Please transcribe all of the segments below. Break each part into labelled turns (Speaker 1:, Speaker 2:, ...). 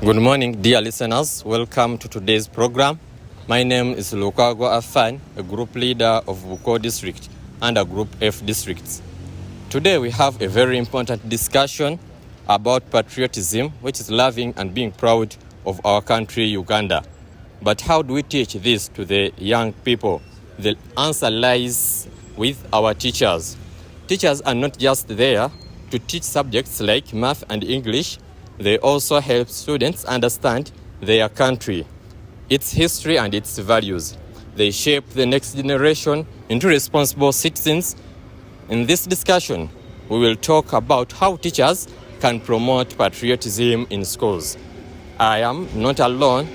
Speaker 1: Good morning, dear listeners. Welcome to today's program. My name is Lukago Afan, a group leader of Bukwo district and a group F districts. Today we have a very important discussion about patriotism, which is loving and being proud of our country, Uganda. But how do we teach this to the young people? The answer lies with our teachers. Teachers are not just there to teach subjects like math and English. They also help students understand their country, its history and its values. They shape the next generation into responsible citizens. In this discussion, we will talk about how teachers can promote patriotism in schools. I am not alone.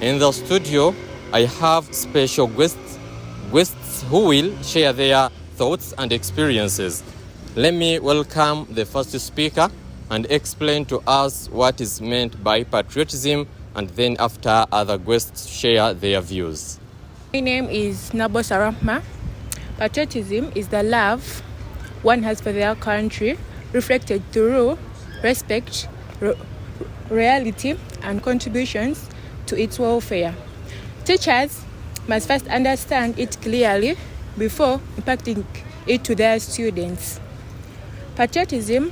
Speaker 1: In the studio, I have special guests who will share their thoughts and experiences. Let me welcome the first speaker and explain to us what is meant by patriotism, and then after other guests share their views.
Speaker 2: My name is Nabo Sarahma. Patriotism is the love one has for their country, reflected through respect, reality, and contributions to its welfare. Teachers must first understand it clearly before impacting it to their students. Patriotism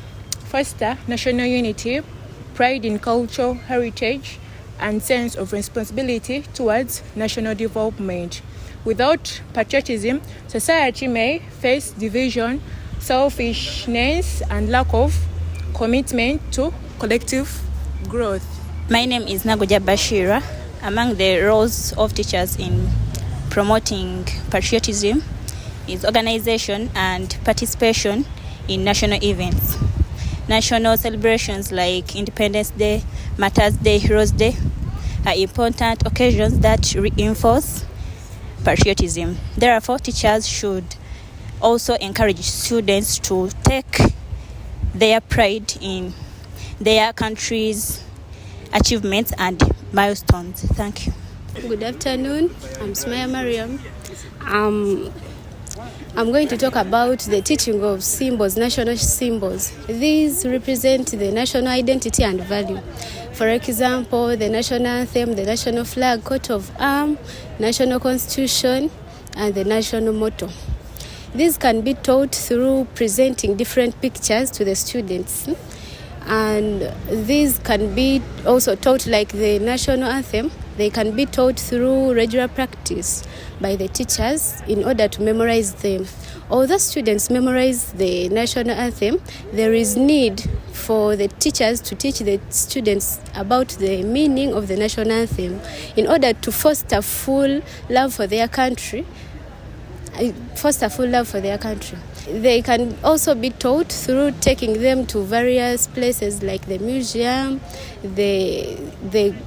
Speaker 2: foster national unity, pride in cultural heritage, and sense of responsibility towards national development. Without patriotism, society may face division, selfishness, and lack of commitment to collective growth.
Speaker 3: My name is Nagoja Bashira. Among the roles of teachers in promoting patriotism is organization and participation in national events. National celebrations like Independence Day, Martyrs' Day, Heroes' Day are important occasions that reinforce patriotism. Therefore, teachers should also encourage students to take their pride in their country's achievements and milestones. Thank you.
Speaker 4: Good afternoon. I'm Smaya Mariam. I'm going to talk about the teaching of symbols, national symbols. These represent the national identity and value. For example, the national anthem, the national flag, coat of arms, national constitution, and the national motto. These can be taught through presenting different pictures to the students. And these can be also taught like the national anthem. They can be taught through regular practice by the teachers in order to memorize them. Although students memorize the national anthem, there is need for the teachers to teach the students about the meaning of the national anthem in order to foster full love for their country. They can also be taught through taking them to various places like the museum, the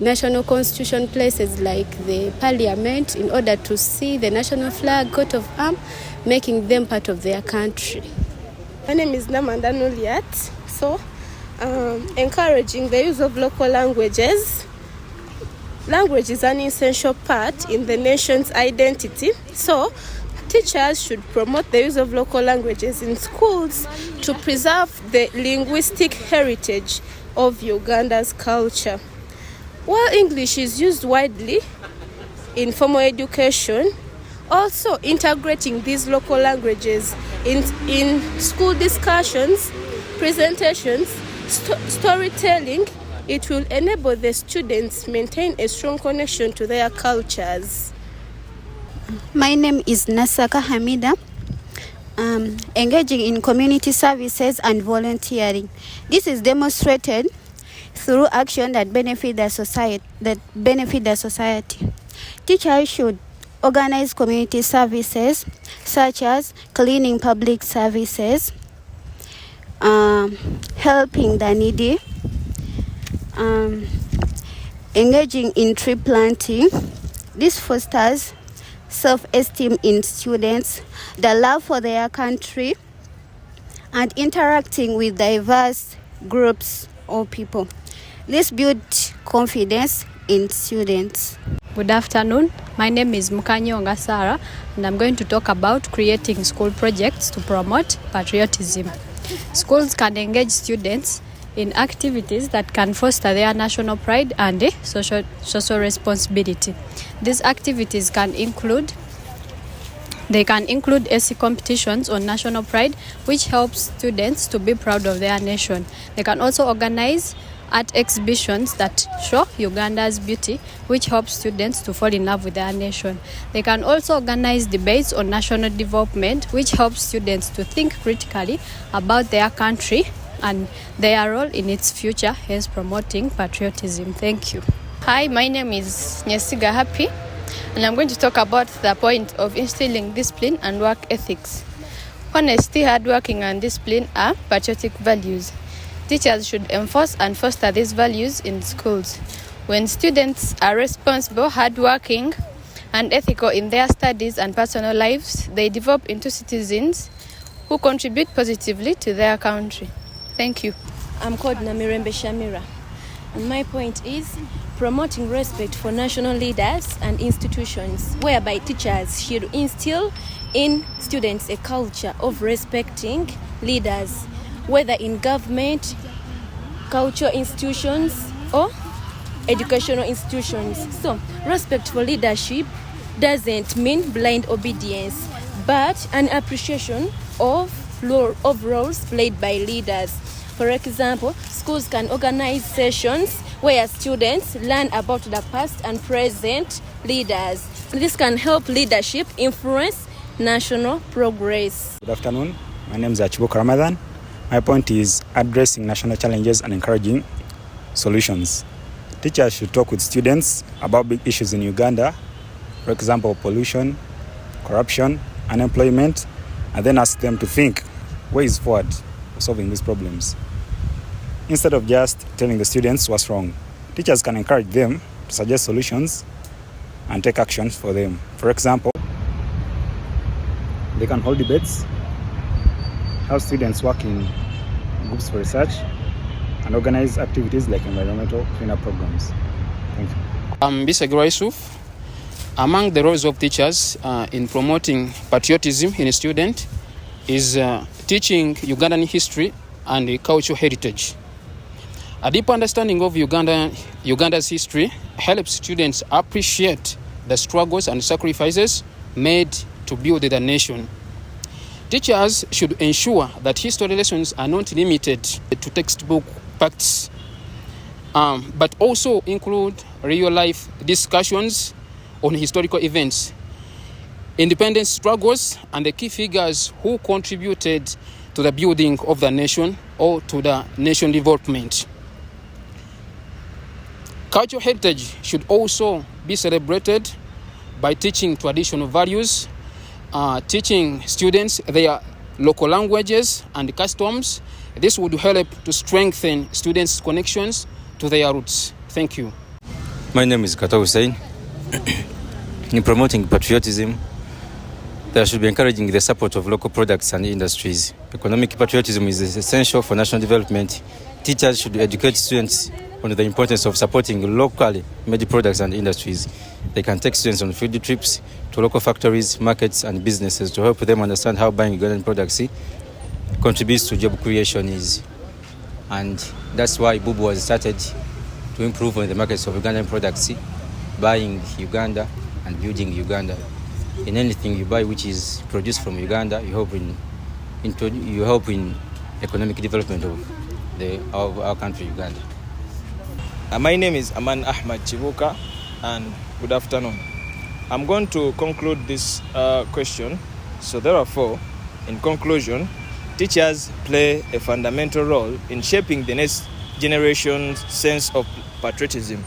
Speaker 4: national constitution places like the parliament, in order to see the national flag, coat of arms, making them part of their country.
Speaker 5: My name is Namanda Nuliat. So, encouraging the use of local languages. Language is an essential part in the nation's identity. So, teachers should promote the use of local languages in schools to preserve the linguistic heritage of Uganda's culture. While English is used widely in formal education, also integrating these local languages in school discussions, presentations, storytelling, it will enable the students maintain a strong connection to their cultures.
Speaker 6: My name is Nasaka Hamida. Engaging in community services and volunteering. This is demonstrated through action that benefit the society. Teachers should organize community services such as cleaning public services, helping the needy, engaging in tree planting. This fosters self-esteem in students, the love for their country, and interacting with diverse groups or people. This builds confidence in students.
Speaker 7: Good afternoon. My name is Mukanyonga Sara, and I'm going to talk about creating school projects to promote patriotism. Schools can engage students in activities that can foster their national pride and social responsibility. These activities can include essay competitions on national pride, which helps students to be proud of their nation. They can also organize art exhibitions that show Uganda's beauty, which helps students to fall in love with their nation. They can also organize debates on national development, which helps students to think critically about their country and their role in its future, hence promoting patriotism. Thank you.
Speaker 8: Hi, my name is Nyesiga Happy, and I'm going to talk about the point of instilling discipline and work ethics. Honesty, hardworking, and discipline are patriotic values. Teachers should enforce and foster these values in schools. When students are responsible, hardworking, and ethical in their studies and personal lives, they develop into citizens who contribute positively to their country. Thank you.
Speaker 9: I'm called Namirembe Shamira, and my point is promoting respect for national leaders and institutions, whereby teachers should instill in students a culture of respecting leaders, whether in government, cultural institutions, or educational institutions. So, respect for leadership doesn't mean blind obedience, but an appreciation of roles played by leaders. For example, schools can organize sessions where students learn about the past and present leaders. This can help leadership influence national progress.
Speaker 10: Good afternoon. My name is Bukwo Ramadan. My point is addressing national challenges and encouraging solutions. Teachers should talk with students about big issues in Uganda, for example, pollution, corruption, unemployment, and then ask them to think ways forward for solving these problems. Instead of just telling the students what's wrong, teachers can encourage them to suggest solutions and take actions for them. For example, they can hold debates, have students work in groups for research, and organize activities like environmental cleanup programs. Thank you.
Speaker 11: I'm Bisagura Yusuf. Among the roles of teachers in promoting patriotism in a student is teaching Ugandan history and cultural heritage. A deep understanding of Uganda's history helps students appreciate the struggles and sacrifices made to build the nation. Teachers should ensure that history lessons are not limited to textbook facts, but also include real-life discussions on historical events, independence struggles, and the key figures who contributed to the building of the nation or to the nation development. Cultural heritage should also be celebrated by teaching traditional values, teaching students their local languages and customs. This would help to strengthen students' connections to their roots. Thank you.
Speaker 12: My name is Kata Hussein. In promoting patriotism, there should be encouraging the support of local products and industries. Economic patriotism is essential for national development. Teachers should educate students on the importance of supporting locally made products and industries. They can take students on field trips to local factories, markets, and businesses to help them understand how buying Ugandan products contributes to job creation is. And that's why Bukwo was started to improve on the markets of Ugandan products, buying Uganda and building Uganda. In anything you buy which is produced from Uganda, you help in economic development of our country, Uganda.
Speaker 13: My name is Aman Ahmad Chibuka, and good afternoon. I'm going to conclude this question. So therefore, in conclusion, teachers play a fundamental role in shaping the next generation's sense of patriotism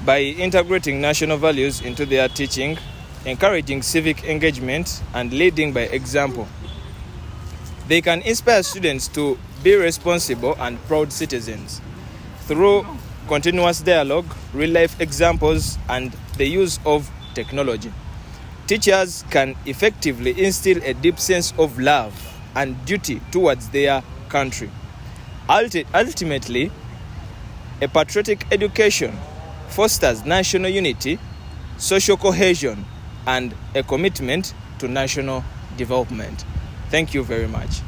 Speaker 13: by integrating national values into their teaching, encouraging civic engagement, and leading by example. They can inspire students to be responsible and proud citizens through continuous dialogue, real-life examples, and the use of technology. Teachers can effectively instill a deep sense of love and duty towards their country. Ultimately, a patriotic education fosters national unity, social cohesion, and a commitment to national development. Thank you very much.